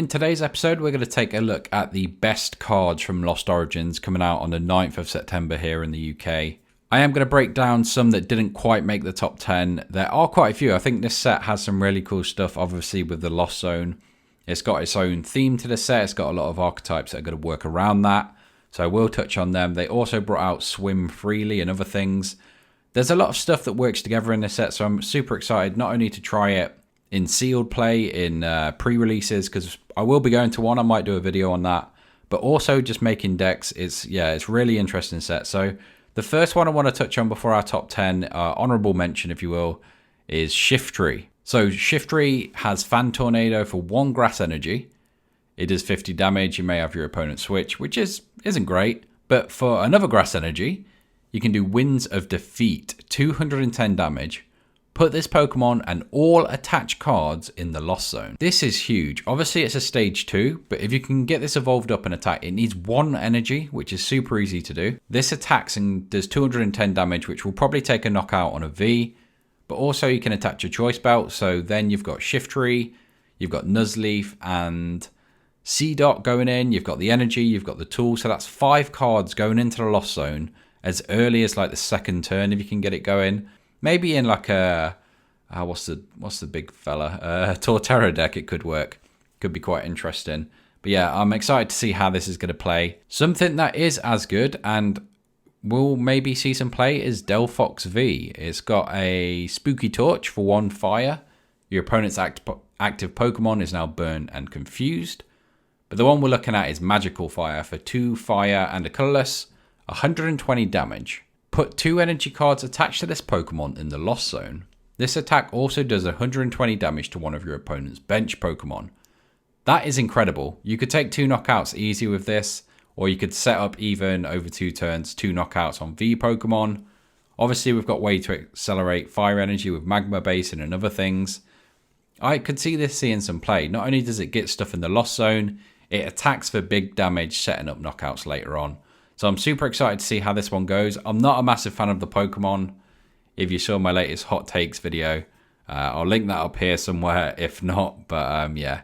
In today's episode, we're going to take a look at the best cards from Lost Origins coming out on the 9th of September here in the UK. I am going to break down some that didn't quite make the top 10. There are quite a few. I think this set has some really cool stuff, obviously with the Lost Zone. It's got its own theme to the set. It's got a lot of archetypes that are going to work around that. So I will touch on them. They also brought out Swim Freely and other things. There's a lot of stuff that works together in this set, so I'm super excited not only to try it in sealed play, in pre-releases, because I will be going to one. I might do a video on that. But also just making decks. It's really interesting set. So the first one I want to touch on before our top 10, honorable mention, if you will, is Shiftry. So Shiftry has Fan Tornado for 1 grass energy. It does 50 damage. You may have your opponent switch, which isn't great. But for another grass energy, you can do Winds of Defeat, 210 damage. Put this Pokemon and all attached cards in the Lost Zone. This is huge. Obviously, it's a stage 2, but if you can get this evolved up and attack, it needs 1 energy, which is super easy to do. This attacks and does 210 damage, which will probably take a knockout on a V. But also, you can attach your choice belt. So then you've got Shiftry, you've got Nuzleaf, and Seedot going in. You've got the energy, you've got the tool. So that's 5 cards going into the Lost Zone as early as like the second turn if you can get it going. Maybe in like a what's the big fella? Torterra deck, it could work. Could be quite interesting. But yeah, I'm excited to see how this is going to play. Something that is as good and we'll maybe see some play is Dell Fox V. It's got a Spooky Torch for 1 fire. Your opponent's active Pokemon is now burnt and confused. But the one we're looking at is Magical Fire for 2 fire and a colorless, 120 damage. Put 2 energy cards attached to this Pokemon in the Lost Zone. This attack also does 120 damage to one of your opponent's bench Pokemon. That is incredible. You could take 2 knockouts easy with this, or you could set up even over 2 turns, 2 knockouts on V Pokemon. Obviously, we've got way to accelerate fire energy with Magma Basin and other things. I could see this seeing some play. Not only does it get stuff in the Lost Zone, it attacks for big damage, setting up knockouts later on. So I'm super excited to see how this one goes. I'm not a massive fan of the Pokemon. If you saw my latest hot takes video, I'll link that up here somewhere if not. But yeah,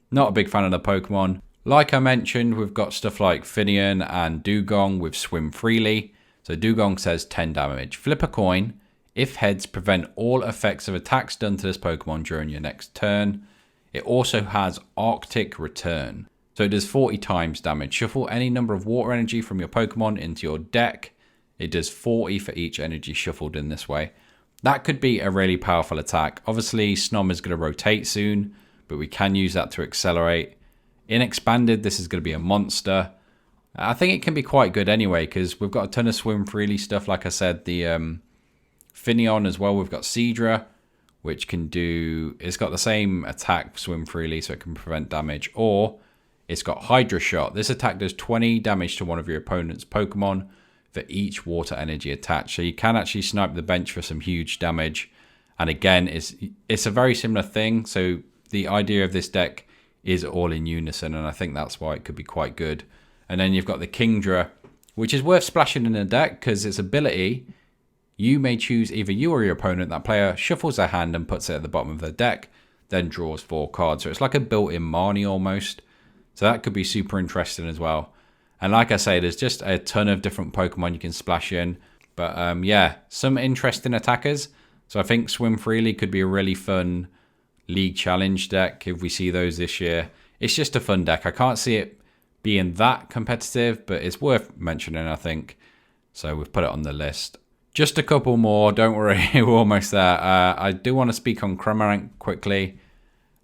not a big fan of the Pokemon. Like I mentioned, we've got stuff like Finneon and Dugong with Swim Freely. So Dugong says 10 damage. Flip a coin. If heads, prevent all effects of attacks done to this Pokemon during your next turn. It also has Arctic Return. So it does 40 times damage. Shuffle any number of water energy from your Pokemon into your deck. It does 40 for each energy shuffled in this way. That could be a really powerful attack. Obviously, Snom is going to rotate soon, but we can use that to accelerate. In Expanded, this is going to be a monster. I think it can be quite good anyway, because we've got a ton of Swim Freely stuff. Like I said, the Finneon as well. We've got Seadra, which can do... It's got the same attack, Swim Freely, so it can prevent damage. Or it's got Hydra Shot. This attack does 20 damage to one of your opponent's Pokemon for each water energy attached. So you can actually snipe the bench for some huge damage. And again, it's a very similar thing. So the idea of this deck is all in unison, and I think that's why it could be quite good. And then you've got the Kingdra, which is worth splashing in the deck because its ability, you may choose either you or your opponent. That player shuffles their hand and puts it at the bottom of their deck, then draws 4 cards. So it's like a built-in Marnie almost. So that could be super interesting as well. And like I say, there's just a ton of different Pokemon you can splash in. But yeah, some interesting attackers. So I think Swim Freely could be a really fun League Challenge deck if we see those this year. It's just a fun deck. I can't see it being that competitive, but it's worth mentioning, I think. So we've put it on the list. Just a couple more. Don't worry, we're almost there. I do want to speak on Cramer quickly.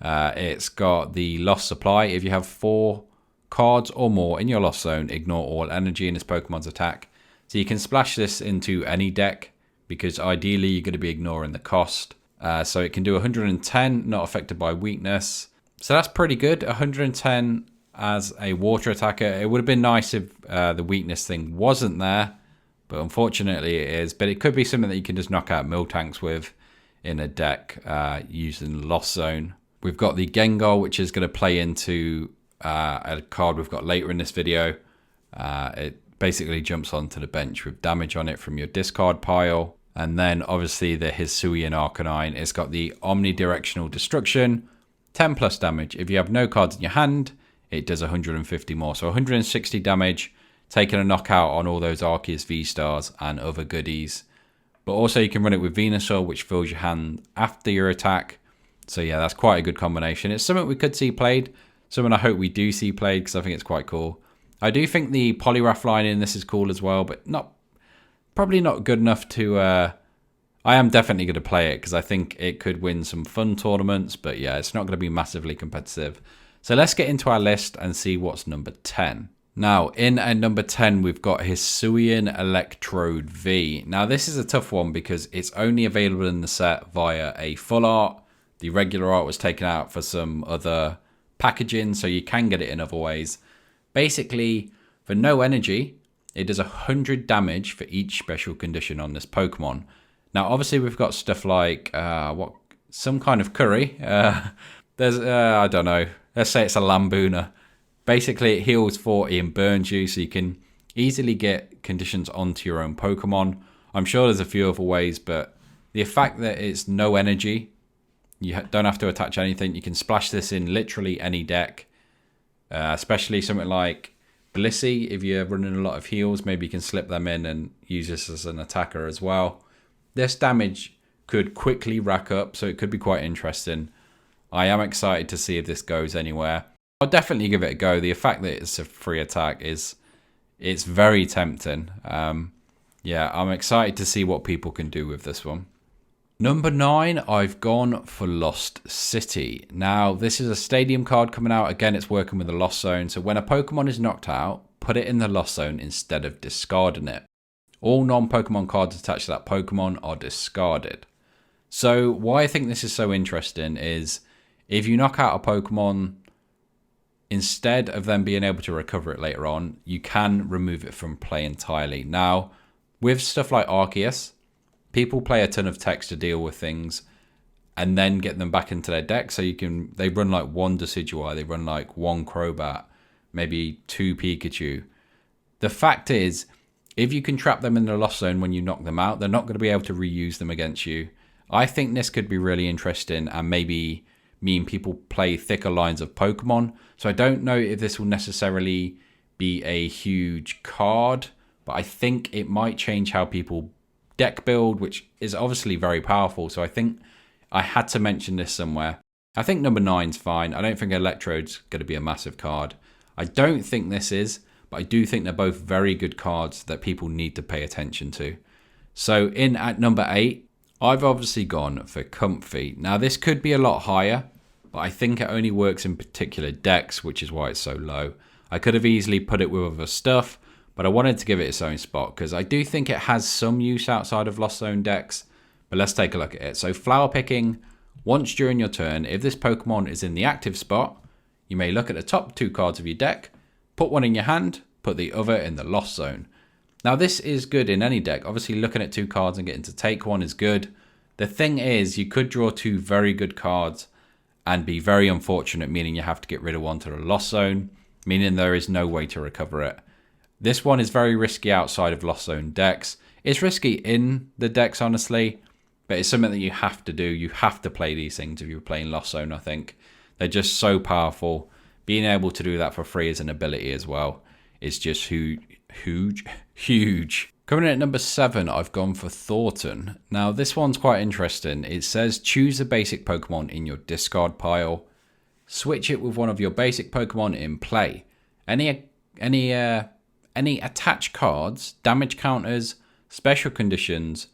It's got the Lost Supply. If you have 4 cards or more in your Lost Zone, ignore all energy in this Pokemon's attack. So you can splash this into any deck because ideally you're going to be ignoring the cost. So it can do 110, not affected by weakness. So that's pretty good. 110 as a water attacker. It would have been nice if the weakness thing wasn't there, but unfortunately it is. But it could be something that you can just knock out Miltanks with in a deck using Lost Zone. We've got the Gengar, which is going to play into a card we've got later in this video. It basically jumps onto the bench with damage on it from your discard pile. And then obviously the Hisuian Arcanine. It's got the Omnidirectional Destruction, 10 plus damage. If you have no cards in your hand, it does 150 more. So 160 damage, taking a knockout on all those Arceus V-Stars and other goodies. But also you can run it with Venusaur, which fills your hand after your attack. So yeah, that's quite a good combination. It's something we could see played. Something I hope we do see played because I think it's quite cool. I do think the Poliwrath line in this is cool as well, but probably not good enough to... I am definitely going to play it because I think it could win some fun tournaments. But yeah, it's not going to be massively competitive. So let's get into our list and see what's number 10. Now, in at number 10, we've got his Suian Electrode V. Now, this is a tough one because it's only available in the set via a full art. The regular art was taken out for some other packaging, so you can get it in other ways. Basically, for no energy, it does 100 damage for each special condition on this Pokemon. Now, obviously, we've got stuff like some kind of curry. There's, I don't know, let's say it's a Lambooner. Basically, it heals 40 and burns you, so you can easily get conditions onto your own Pokemon. I'm sure there's a few other ways, but the fact that it's no energy, you don't have to attach anything. You can splash this in literally any deck, especially something like Blissey. If you're running a lot of heals, maybe you can slip them in and use this as an attacker as well. This damage could quickly rack up, so it could be quite interesting. I am excited to see if this goes anywhere. I'll definitely give it a go. The fact that it's a free attack it's very tempting. Yeah, I'm excited to see what people can do with this one. Number 9, I've gone for Lost City. Now, this is a stadium card coming out. Again, it's working with the Lost Zone. So when a Pokemon is knocked out, put it in the Lost Zone instead of discarding it. All non-Pokemon cards attached to that Pokemon are discarded. So why I think this is so interesting is if you knock out a Pokemon, instead of them being able to recover it later on, you can remove it from play entirely. Now, with stuff like Arceus, people play a ton of text to deal with things and then get them back into their deck. So they run like one Decidueye, they run like one Crobat, maybe 2 Pikachu. The fact is, if you can trap them in the Lost Zone when you knock them out, they're not going to be able to reuse them against you. I think this could be really interesting and maybe mean people play thicker lines of Pokemon. So I don't know if this will necessarily be a huge card, but I think it might change how people deck build, which is obviously very powerful. So I think I had to mention this somewhere. I think number 9's fine. I don't think Electrode's going to be a massive card. I don't think this is, but I do think they're both very good cards that people need to pay attention to. So in at number 8, I've obviously gone for Comfy. Now this could be a lot higher, but I think it only works in particular decks, which is why it's so low. I could have easily put it with other stuff, but I wanted to give it its own spot because I do think it has some use outside of Lost Zone decks. But let's take a look at it. So flower picking, once during your turn, if this Pokemon is in the active spot, you may look at the top 2 cards of your deck, put one in your hand, put the other in the Lost Zone. Now this is good in any deck. Obviously looking at 2 cards and getting to take one is good. The thing is, you could draw 2 very good cards and be very unfortunate, meaning you have to get rid of one to the Lost Zone, meaning there is no way to recover it. This one is very risky outside of Lost Zone decks. It's risky in the decks, honestly, but it's something that you have to do. You have to play these things if you're playing Lost Zone, I think. They're just so powerful. Being able to do that for free as an ability as well is just huge. Coming in at number 7, I've gone for Thorton. Now, this one's quite interesting. It says choose a basic Pokemon in your discard pile. Switch it with one of your basic Pokemon in play. Any attached cards, damage counters, special conditions,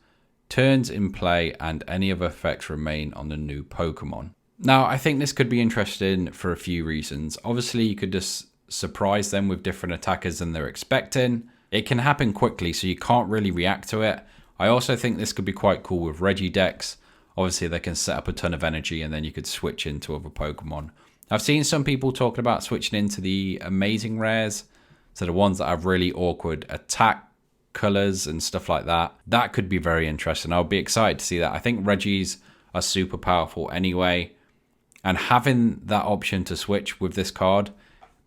turns in play, and any other effects remain on the new Pokemon. Now, I think this could be interesting for a few reasons. Obviously, you could just surprise them with different attackers than they're expecting. It can happen quickly, so you can't really react to it. I also think this could be quite cool with Reggie decks. Obviously, they can set up a ton of energy, and then you could switch into other Pokemon. I've seen some people talking about switching into the amazing rares, so the ones that have really awkward attack colors and stuff like that. That could be very interesting. I'll be excited to see that. I think Reggies are super powerful anyway, and having that option to switch with this card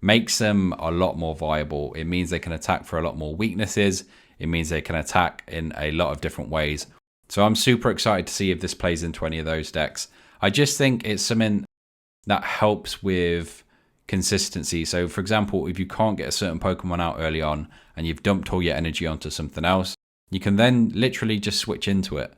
makes them a lot more viable. It means they can attack for a lot more weaknesses. It means they can attack in a lot of different ways. So I'm super excited to see if this plays into any of those decks. I just think it's something that helps with consistency. So for example, if you can't get a certain Pokemon out early on and you've dumped all your energy onto something else, you can then literally just switch into it.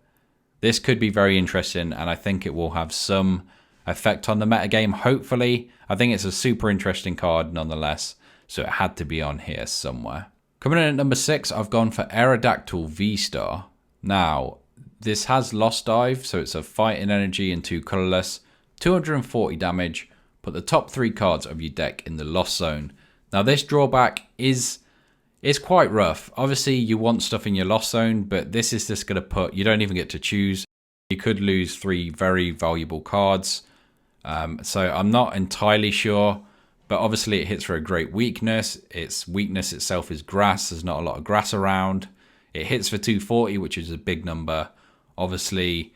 This could be very interesting, and I think it will have some effect on the metagame, hopefully. I think it's a super interesting card nonetheless, so it had to be on here somewhere. Coming in at number 6, I've gone for Aerodactyl VStar. Now, this has Lost Dive, so it's a fighting energy and 2 colorless, 240 damage. Put the top 3 cards of your deck in the Lost Zone. Now, this drawback is quite rough. Obviously, you want stuff in your Lost Zone, but this is just going to put, you don't even get to choose. You could lose 3 very valuable cards. So I'm not entirely sure, but obviously it hits for a great weakness. Its weakness itself is grass. There's not a lot of grass around. It hits for 240, which is a big number. Obviously,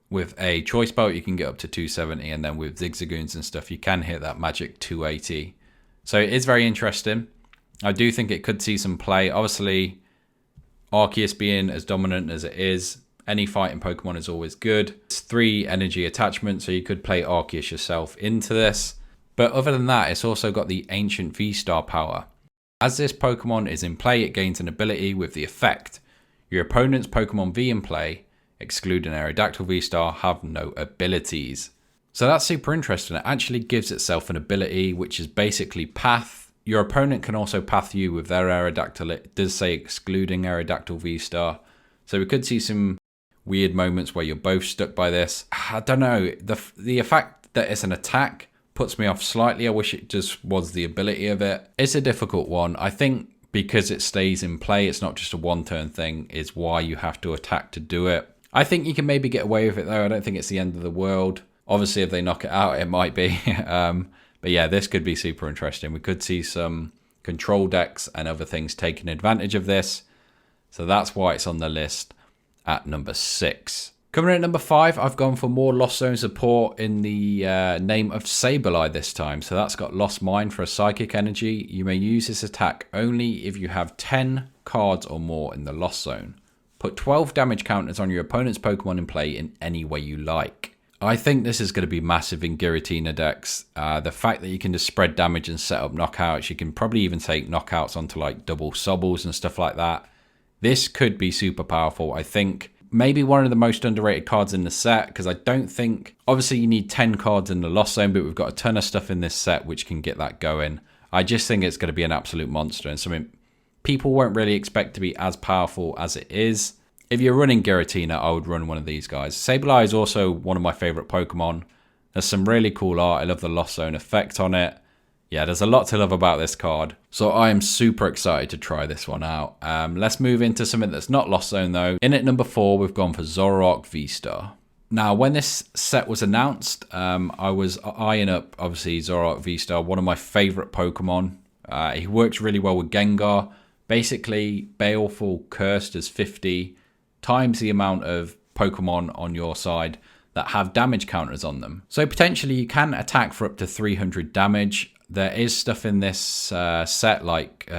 with a choice belt, you can get up to 270, and then with Zigzagoons and stuff, you can hit that magic 280. So it is very interesting. I do think it could see some play. Obviously, Arceus being as dominant as it is, any fighting Pokemon is always good. It's 3 energy attachments, so you could play Arceus yourself into this. But other than that, it's also got the Ancient V-Star power. As this Pokemon is in play, it gains an ability with the effect. Your opponent's Pokemon V in play, excluding Aerodactyl V-Star, have no abilities. So that's super interesting. It actually gives itself an ability, which is basically Path. Your opponent can also path you with their Aerodactyl. It does say excluding Aerodactyl V-Star. So we could see some weird moments where you're both stuck by this. I don't know. The fact that it's an attack puts me off slightly. I wish it just was the ability of it. It's a difficult one. I think because it stays in play, it's not just a one-turn thing, is why you have to attack to do it. I think you can maybe get away with it, though. I don't think it's the end of the world. Obviously, if they knock it out, it might be. But yeah, this could be super interesting. We could see some control decks and other things taking advantage of this. So that's why it's on the list at number 6. Coming in at number 5, I've gone for more Lost Zone support in the name of Sableye this time. So that's got Lost Mind for a psychic energy. You may use this attack only if you have 10 cards or more in the Lost Zone. Put 12 damage counters on your opponent's Pokemon in play in any way you like. I think this is going to be massive in Giratina decks. The fact that you can just spread damage and set up knockouts. You can probably even take knockouts onto like double Sobbles and stuff like that. This could be super powerful. I think maybe one of the most underrated cards in the set, because I don't think, obviously you need 10 cards in the Lost Zone, but we've got a ton of stuff in this set which can get that going. I just think it's going to be an absolute monster and something people won't really expect to be as powerful as it is. If you're running Giratina, I would run one of these guys. Sableye is also one of my favourite Pokemon. There's some really cool art. I love the Lost Zone effect on it. Yeah, there's a lot to love about this card. So I am super excited to try this one out. Let's move into something that's not Lost Zone though. In at number 4, we've gone for Zoroark V-Star. Now, when this set was announced, I was eyeing up, obviously, Zoroark V-Star, one of my favourite Pokemon. He works really well with Gengar. Basically, Baleful Cursed as 50 times the amount of Pokemon on your side that have damage counters on them. So potentially you can attack for up to 300 damage. There is stuff in this set like,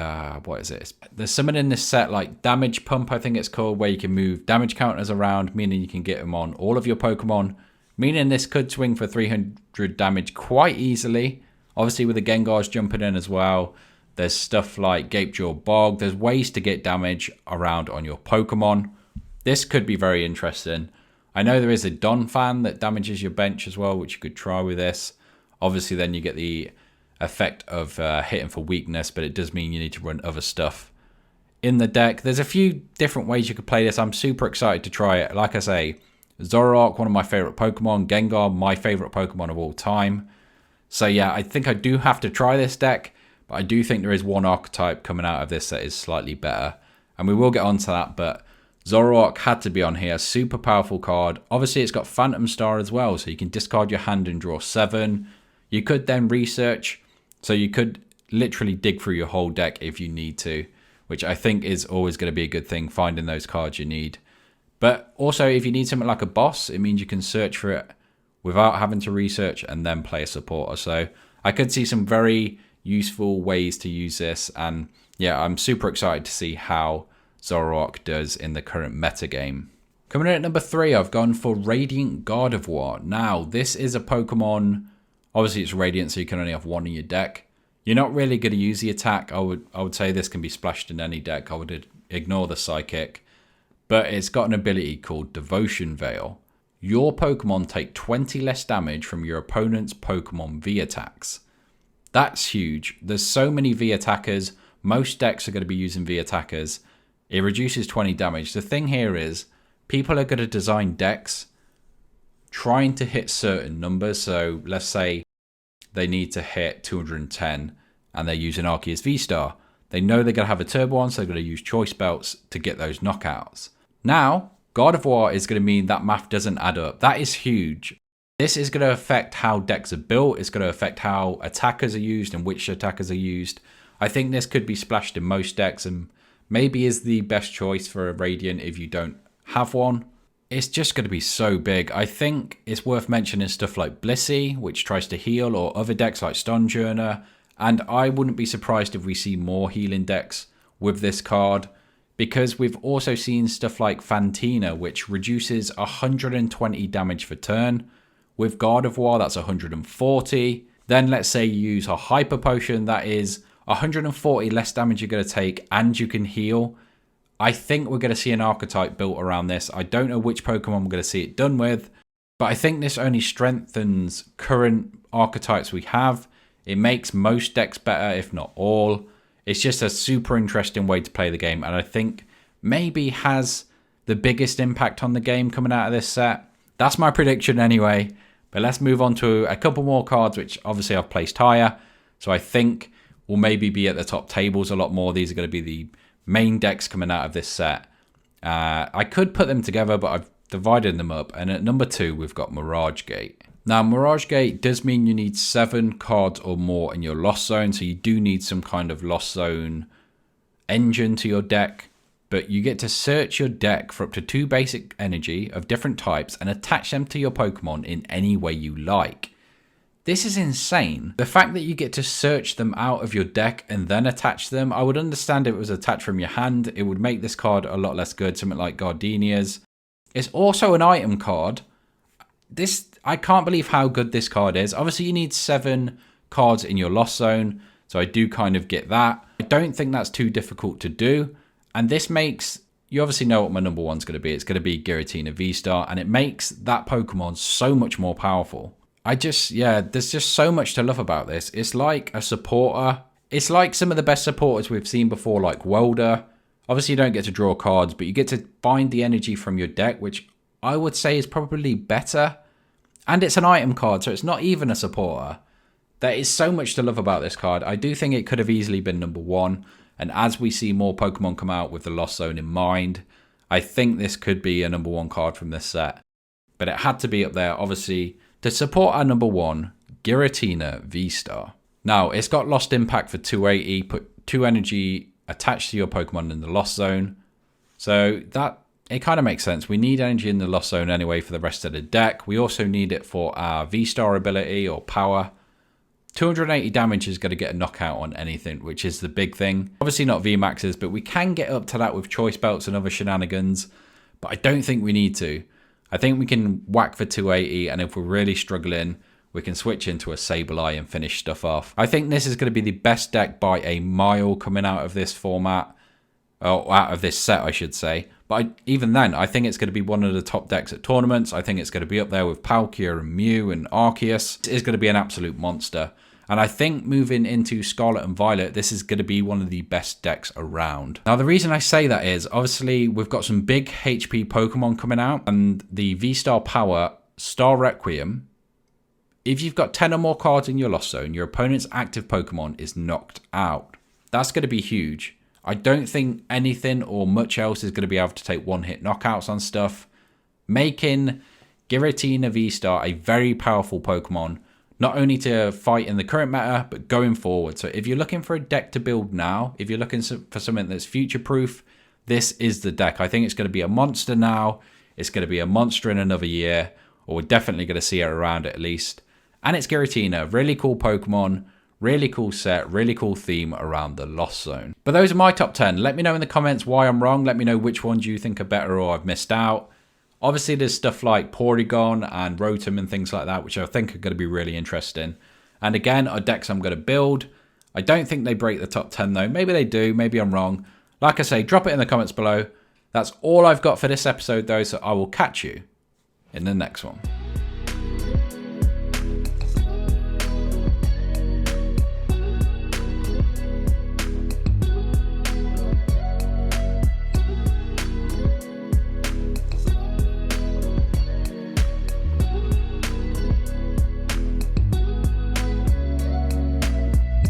what is it? There's something in this set like Damage Pump, I think it's called, where you can move damage counters around, meaning you can get them on all of your Pokemon, meaning this could swing for 300 damage quite easily. Obviously with the Gengars jumping in as well. There's stuff like Gapejaw Bog. There's ways to get damage around on your Pokemon. This could be very interesting. I know there is a Don fan that damages your bench as well, which you could try with this. Obviously, then you get the effect of hitting for weakness, but it does mean you need to run other stuff in the deck. There's a few different ways you could play this. I'm super excited to try it. Like I say, Zoroark, one of my favorite Pokemon. Gengar, my favorite Pokemon of all time. So yeah, I think I do have to try this deck, but I do think there is one archetype coming out of this that is slightly better. And we will get onto that, but Zoroark had to be on here. Super powerful card. Obviously, it's got Phantom Star as well, so you can discard your hand and draw 7. You could then research, so you could literally dig through your whole deck if you need to, which I think is always going to be a good thing, finding those cards you need. But also, if you need something like a boss, it means you can search for it without having to research and then play a supporter. So I could see some very useful ways to use this, and yeah, I'm super excited to see how Zoroark does in the current meta game. Coming in at number 3, I've gone for Radiant Gardevoir. Now, this is a Pokemon Obviously, it's Radiant, so you can only have one in your deck. You're not really going to use the attack. I would say this can be splashed in any deck. I would ignore the Psychic. But it's got an ability called Devotion Veil. Your Pokemon take 20 less damage from your opponent's Pokemon V attacks. That's huge. There's so many V attackers. Most decks are going to be using V attackers. It reduces 20 damage. The thing here is, people are going to design decks trying to hit certain numbers. So let's say they need to hit 210 and they're using Arceus VStar. They know they're going to have a turbo on, so they're going to use choice belts to get those knockouts. Now, God of War is going to mean that math doesn't add up. That is huge. This is going to affect how decks are built. It's going to affect how attackers are used and which attackers are used. I think this could be splashed in most decks and maybe is the best choice for a Radiant if you don't have one. It's just going to be so big. I think it's worth mentioning stuff like Blissey, which tries to heal, or other decks like Stonjourner. And I wouldn't be surprised if we see more healing decks with this card, because we've also seen stuff like Fantina, which reduces 120 damage per turn. With God of War, that's 140. Then let's say you use a Hyper Potion, that is 140 less damage you're going to take, and you can heal. I think we're going to see an archetype built around this. I don't know which Pokemon we're going to see it done with, but I think this only strengthens current archetypes we have. It makes most decks better, if not all. It's just a super interesting way to play the game, and I think maybe has the biggest impact on the game coming out of this set. That's my prediction anyway. But let's move on to a couple more cards, which obviously I've placed higher. So I think will maybe be at the top tables a lot more. These are going to be the main decks coming out of this set. I could put them together, but I've divided them up. And at number 2, we've got Mirage Gate. Now, Mirage Gate does mean you need 7 cards or more in your Lost Zone. So you do need some kind of Lost Zone engine to your deck. But you get to search your deck for up to 2 basic energy of different types and attach them to your Pokemon in any way you like. This is insane. The fact that you get to search them out of your deck and then attach them, I would understand if it was attached from your hand. It would make this card a lot less good, something like Gardenia's. It's also an item card. I can't believe how good this card is. Obviously, you need 7 cards in your Lost Zone, so I do kind of get that. I don't think that's too difficult to do. And this makes, you obviously know what my number 1's going to be. It's going to be Giratina VStar, and it makes that Pokemon so much more powerful. There's just so much to love about this. It's like a supporter. It's like some of the best supporters we've seen before, like Welder. Obviously, you don't get to draw cards, but you get to find the energy from your deck, which I would say is probably better. And it's an item card, so it's not even a supporter. There is so much to love about this card. I do think it could have easily been number 1. And as we see more Pokemon come out with the Lost Zone in mind, I think this could be a number 1 card from this set. But it had to be up there, obviously, to support our number 1, Giratina VStar. Now, it's got Lost Impact for 280, put 2 energy attached to your Pokemon in the Lost Zone. So that, it kind of makes sense. We need energy in the Lost Zone anyway for the rest of the deck. We also need it for our VStar ability or power. 280 damage is going to get a knockout on anything, which is the big thing. Obviously not VMAXs, but we can get up to that with choice belts and other shenanigans. But I don't think we need to. I think we can whack for 280, and if we're really struggling, we can switch into a Sableye and finish stuff off. I think this is going to be the best deck by a mile coming out of this format. Or out of this set, I should say. But even then, I think it's going to be one of the top decks at tournaments. I think it's going to be up there with Palkia and Mew and Arceus. It is going to be an absolute monster. And I think moving into Scarlet and Violet, this is going to be one of the best decks around. Now, the reason I say that is, obviously, we've got some big HP Pokemon coming out. And the V-Star Power, Star Requiem, if you've got 10 or more cards in your Lost Zone, your opponent's active Pokemon is knocked out. That's going to be huge. I don't think anything or much else is going to be able to take one-hit knockouts on stuff, making Giratina VStar a very powerful Pokemon, not only to fight in the current meta, but going forward. So if you're looking for a deck to build now, if you're looking for something that's future-proof, this is the deck. I think it's going to be a monster now. It's going to be a monster in another year, or we're definitely going to see it around at least. And it's Giratina, really cool Pokemon. Really cool set, really cool theme around the Lost Zone. But those are my top 10. Let me know in the comments why I'm wrong. Let me know which ones you think are better or I've missed out. Obviously, there's stuff like Porygon and Rotom and things like that, which I think are going to be really interesting. And again, are decks I'm going to build. I don't think they break the top 10 though. Maybe they do, maybe I'm wrong. Like I say, drop it in the comments below. That's all I've got for this episode though, so I will catch you in the next one.